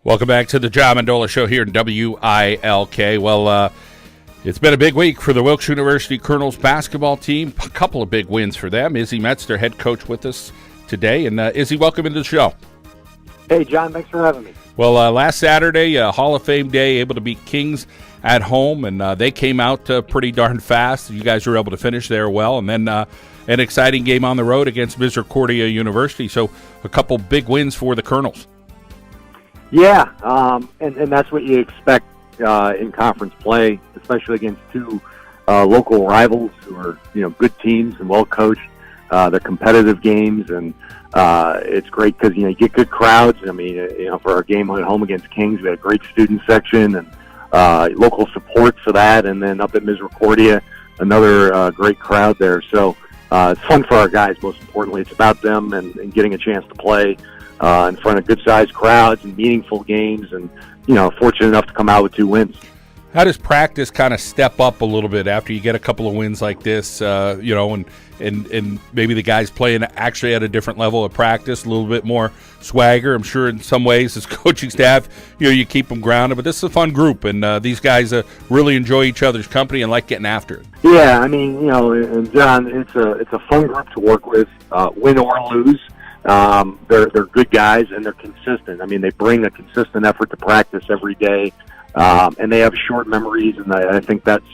Welcome back to the Mendola Show here in WILK. Well, it's been a big week for the Wilkes University Colonels basketball team. A couple of big wins for them. Izzi Metz, their head coach, with us today. And Izzi, welcome into the show. Hey, John, thanks for having me. Well, last Saturday, Hall of Fame day, able to beat Kings at home, and they came out pretty darn fast. You guys were able to finish there well. And then an exciting game on the road against Misericordia University. So a couple big wins for the Colonels. Yeah, and that's what you expect in conference play, especially against two local rivals who are, good teams and well coached. They're competitive games, and it's great because you get good crowds. I mean, for our game at home against Kings, we had a great student section and local support for that. And then up at Misericordia, another great crowd there. So it's fun for our guys. Most importantly, it's about them and getting a chance to play in front of good-sized crowds and meaningful games, and fortunate enough to come out with 2 wins. How does practice kind of step up a little bit after you get a couple of wins like this? And maybe the guys playing actually at a different level of practice, a little bit more swagger. I'm sure in some ways, as coaching staff, you keep them grounded. But this is a fun group, and these guys really enjoy each other's company and like getting after it. Yeah, I mean, and John, it's a fun group to work with, win or lose. They're good guys, and they're consistent. I mean, they bring a consistent effort to practice every day, and they have short memories, and I think that's,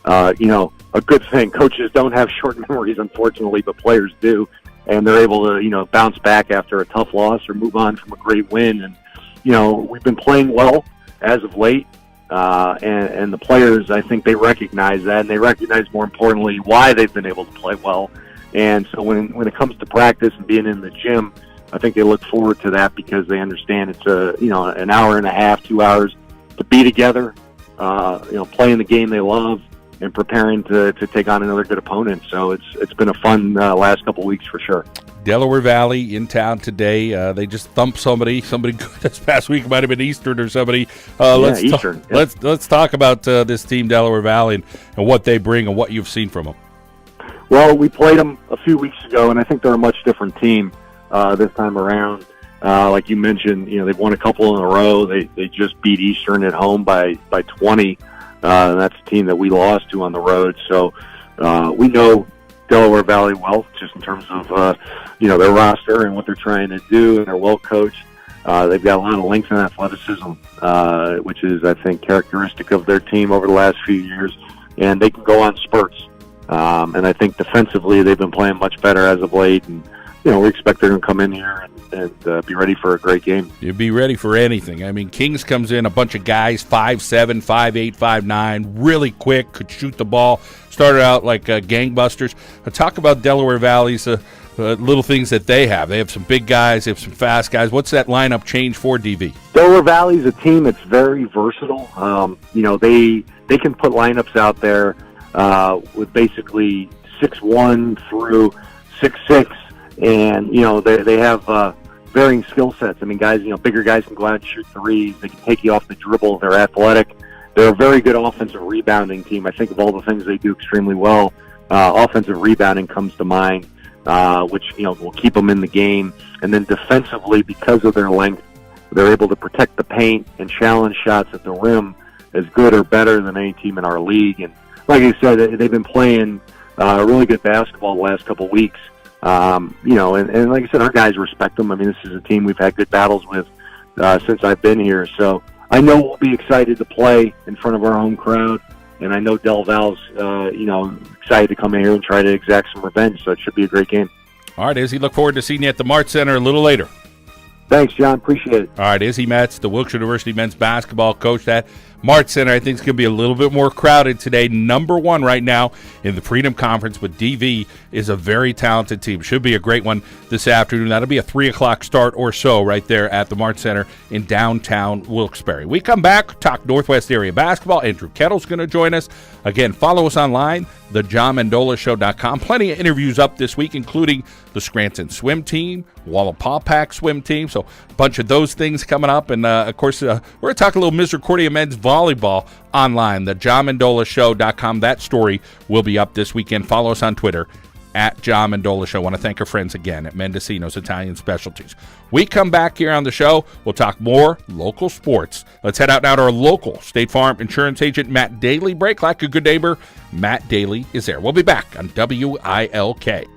a good thing. Coaches don't have short memories, unfortunately, but players do, and they're able to, bounce back after a tough loss or move on from a great win. And, we've been playing well as of late, and the players, I think they recognize that, and they recognize, more importantly, why they've been able to play well. And so when it comes to practice and being in the gym, I think they look forward to that because they understand it's an hour and a half, 2 hours to be together, playing the game they love and preparing to take on another good opponent. So it's been a fun last couple of weeks for sure. Delaware Valley in town today. They just thumped somebody good this past week. It might have been Eastern or somebody. Eastern. Let's talk about this team, Delaware Valley, and what they bring and what you've seen from them. Well, we played them a few weeks ago, and I think they're a much different team this time around. Like you mentioned, they've won a couple in a row. They just beat Eastern at home by 20. And that's a team that we lost to on the road. So we know Delaware Valley well, just in terms of their roster and what they're trying to do, and they're well coached. They've got a lot of length and athleticism, which is, I think, characteristic of their team over the last few years. And they can go on spurts. And I think defensively they've been playing much better as of late, and we expect they're going to come in here and be ready for a great game. You'd be ready for anything. I mean, Kings comes in, a bunch of guys, 5'7", 5'8", 5'9", really quick, could shoot the ball, started out like gangbusters. Talk about Delaware Valley's little things that they have. They have some big guys, they have some fast guys. What's that lineup change for DV? Delaware Valley's a team that's very versatile. They can put lineups out there with basically 6'1" through 6'6", and they have varying skill sets. I mean, guys, bigger guys can go out and shoot threes. They can take you off the dribble. They're athletic. They're a very good offensive rebounding team. I think of all the things they do extremely well, offensive rebounding comes to mind, which will keep them in the game. And then defensively, because of their length, they're able to protect the paint and challenge shots at the rim as good or better than any team in our league. And like I said, they've been playing really good basketball the last couple of weeks. And like I said, our guys respect them. I mean, this is a team we've had good battles with since I've been here. So I know we'll be excited to play in front of our home crowd. And I know Del Val's, excited to come in here and try to exact some revenge. So it should be a great game. All right, Izzi, look forward to seeing you at the Mart Center a little later. Thanks, John. Appreciate it. All right, Izzi Metz, the Wilkes University men's basketball coach. That Mart Center, I think, is going to be a little bit more crowded today. Number one right now in the Freedom Conference, but DV is a very talented team. Should be a great one this afternoon. That'll be a 3 o'clock start or so right there at the Mart Center in downtown Wilkes-Barre. We come back, talk Northwest area basketball. Andrew Kettle's going to join us. Again, follow us online, thejohmendolashow.com. Plenty of interviews up this week, including the Scranton swim team, Walla-Paw-Pack swim team. So a bunch of those things coming up. And, of course, we're going to talk a little Misericordia men's volleyball online, thejohmendolashow.com. That story will be up this weekend. Follow us on Twitter at John Mendola Show. I want to thank our friends again at Mendocino's Italian Specialties. We come back here on the show. We'll talk more local sports. Let's head out now to our local State Farm insurance agent, Matt Daly. Break like a good neighbor. Matt Daly is there. We'll be back on WILK.